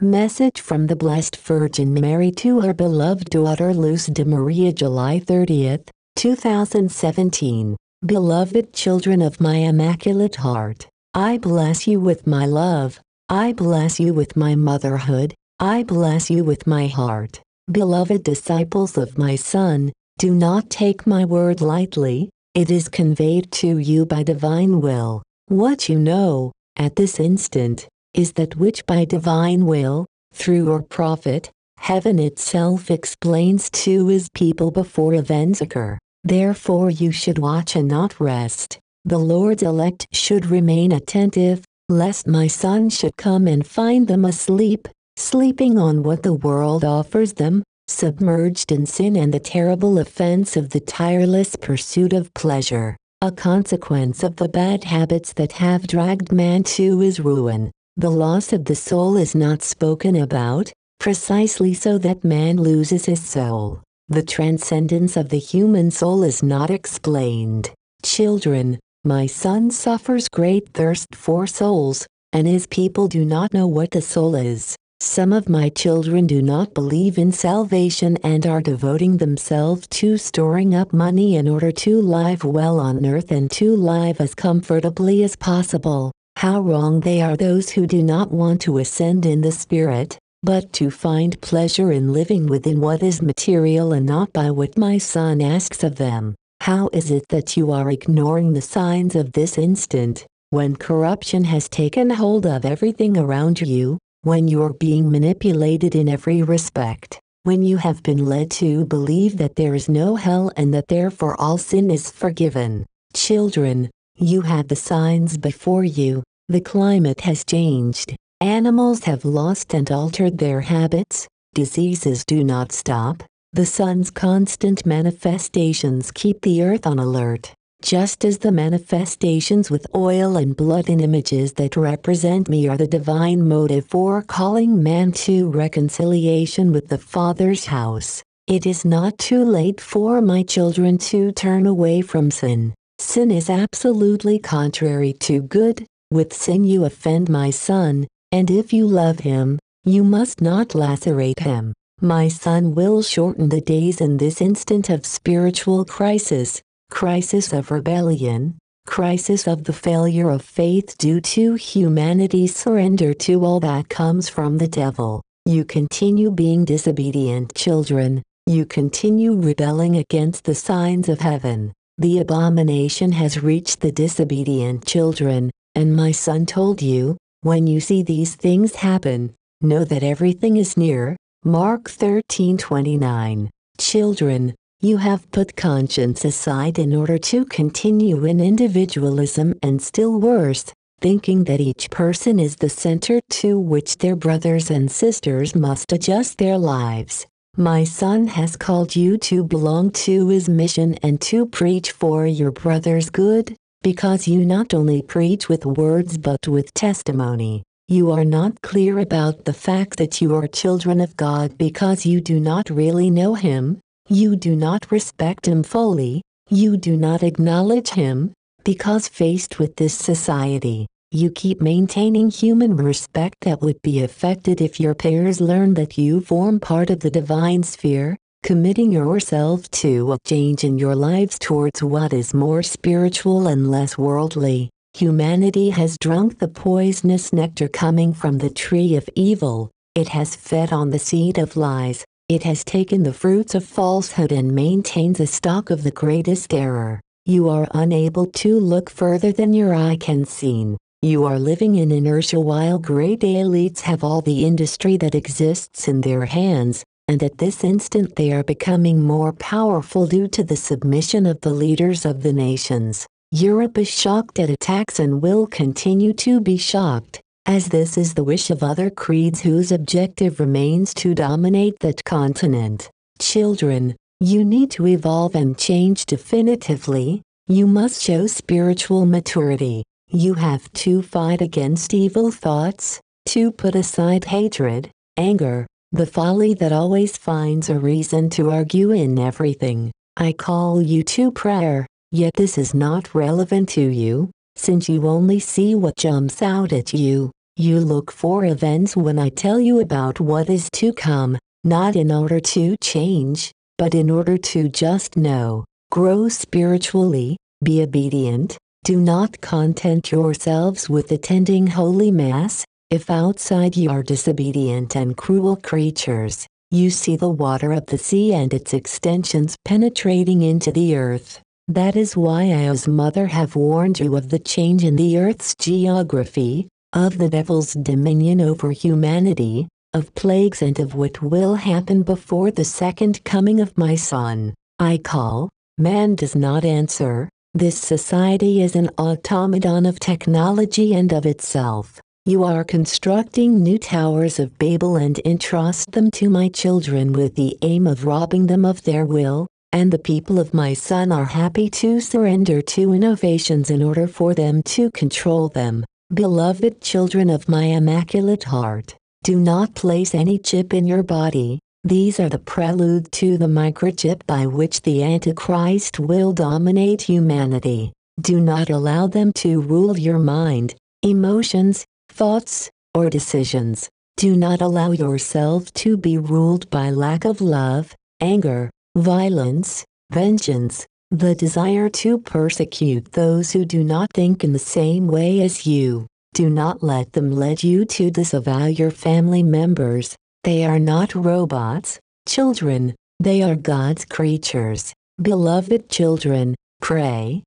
Message from the Blessed Virgin Mary to her beloved daughter Luz de Maria, July 30th, 2017. Beloved children of my Immaculate Heart, I bless you with my love. I bless you with my motherhood. I bless you with my heart. Beloved disciples of my Son, do not take my word lightly. It is conveyed to you by divine will. What you know, at this instant, is that which by divine will, through your prophet, heaven itself explains to his people before events occur. Therefore you should watch and not rest. The Lord's elect should remain attentive, lest my Son should come and find them asleep, sleeping on what the world offers them, submerged in sin and the terrible offense of the tireless pursuit of pleasure, a consequence of the bad habits that have dragged man to his ruin. The loss of the soul is not spoken about, precisely so that man loses his soul. The transcendence of the human soul is not explained. Children, my Son suffers great thirst for souls, and his people do not know what the soul is. Some of my children do not believe in salvation and are devoting themselves to storing up money in order to live well on earth and to live as comfortably as possible. How wrong they are, those who do not want to ascend in the spirit, but to find pleasure in living within what is material and not by what my Son asks of them. How is it that you are ignoring the signs of this instant, when corruption has taken hold of everything around you, when you are being manipulated in every respect, when you have been led to believe that there is no hell and that therefore all sin is forgiven? Children, you have the signs before you. The climate has changed. Animals have lost and altered their habits. Diseases do not stop. The sun's constant manifestations keep the earth on alert. Just as the manifestations with oil and blood and images that represent me are the divine motive for calling man to reconciliation with the Father's house, it is not too late for my children to turn away from sin. Sin is absolutely contrary to good. With sin you offend my Son, and if you love him, you must not lacerate him. My Son will shorten the days in this instant of spiritual crisis, crisis of rebellion, crisis of the failure of faith due to humanity's surrender to all that comes from the devil. You continue being disobedient children, you continue rebelling against the signs of heaven. The abomination has reached the disobedient children, and my Son told you, when you see these things happen, know that everything is near. Mark 13:29. Children, you have put conscience aside in order to continue in individualism and still worse, thinking that each person is the center to which their brothers and sisters must adjust their lives. My Son has called you to belong to his mission and to preach for your brother's good, because you not only preach with words but with testimony. You are not clear about the fact that you are children of God because you do not really know him, you do not respect him fully, you do not acknowledge him, because faced with this society, you keep maintaining human respect that would be affected if your peers learn that you form part of the divine sphere, committing yourself to a change in your lives towards what is more spiritual and less worldly. Humanity has drunk the poisonous nectar coming from the tree of evil. It has fed on the seed of lies. It has taken the fruits of falsehood and maintains a stock of the greatest error. You are unable to look further than your eye can see. You are living in inertia while great elites have all the industry that exists in their hands, and at this instant they are becoming more powerful due to the submission of the leaders of the nations. Europe is shocked at attacks and will continue to be shocked, as this is the wish of other creeds whose objective remains to dominate that continent. Children, you need to evolve and change definitively. You must show spiritual maturity. You have to fight against evil thoughts, to put aside hatred, anger, the folly that always finds a reason to argue in everything. I call you to prayer, yet this is not relevant to you, since you only see what jumps out at you. You look for events when I tell you about what is to come, not in order to change, but in order to just know. Grow spiritually, be obedient, do not content yourselves with attending Holy Mass. If outside you are disobedient and cruel creatures, you see the water of the sea and its extensions penetrating into the earth. That is why I as mother have warned you of the change in the earth's geography, of the devil's dominion over humanity, of plagues and of what will happen before the second coming of my Son. I call, man does not answer. This society is an automaton of technology and of itself. You are constructing new towers of Babel and entrust them to my children with the aim of robbing them of their will, and the people of my Son are happy to surrender to innovations in order for them to control them. Beloved children of my Immaculate Heart, do not place any chip in your body. These are the prelude to the microchip by which the Antichrist will dominate humanity. Do not allow them to rule your mind, emotions, thoughts, or decisions. Do not allow yourself to be ruled by lack of love, anger, violence, vengeance, the desire to persecute those who do not think in the same way as you. Do not let them lead you to disavow your family members. They are not robots, children, they are God's creatures. Beloved children, pray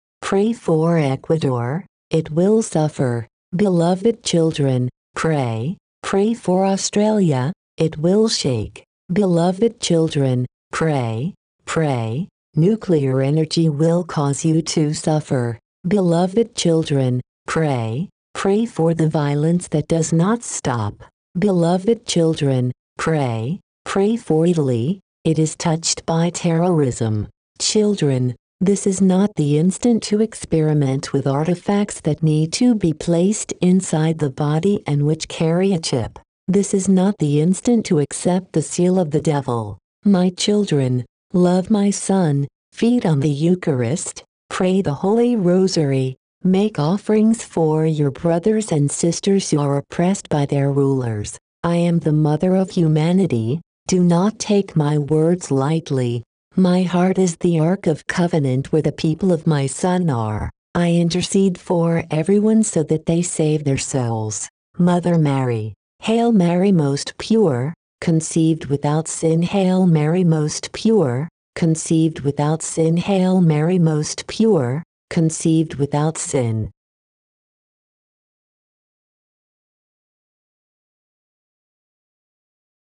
for Ecuador, it will suffer. Beloved children, pray for Australia, it will shake. Beloved children, pray, nuclear energy will cause you to suffer. Beloved children, pray for the violence that does not stop. Beloved children, pray for Italy, it is touched by terrorism. Children, this is not the instant to experiment with artifacts that need to be placed inside the body and which carry a chip. This is not the instant to accept the seal of the devil. My children, love my Son, feed on the Eucharist, pray the Holy Rosary, make offerings for your brothers and sisters who are oppressed by their rulers. I am the mother of humanity, do not take my words lightly. My heart is the Ark of Covenant where the people of my Son are. I intercede for everyone so that they save their souls. Mother Mary, Hail Mary most pure, conceived without sin. Hail Mary most pure, conceived without sin. Hail Mary most pure, conceived without sin.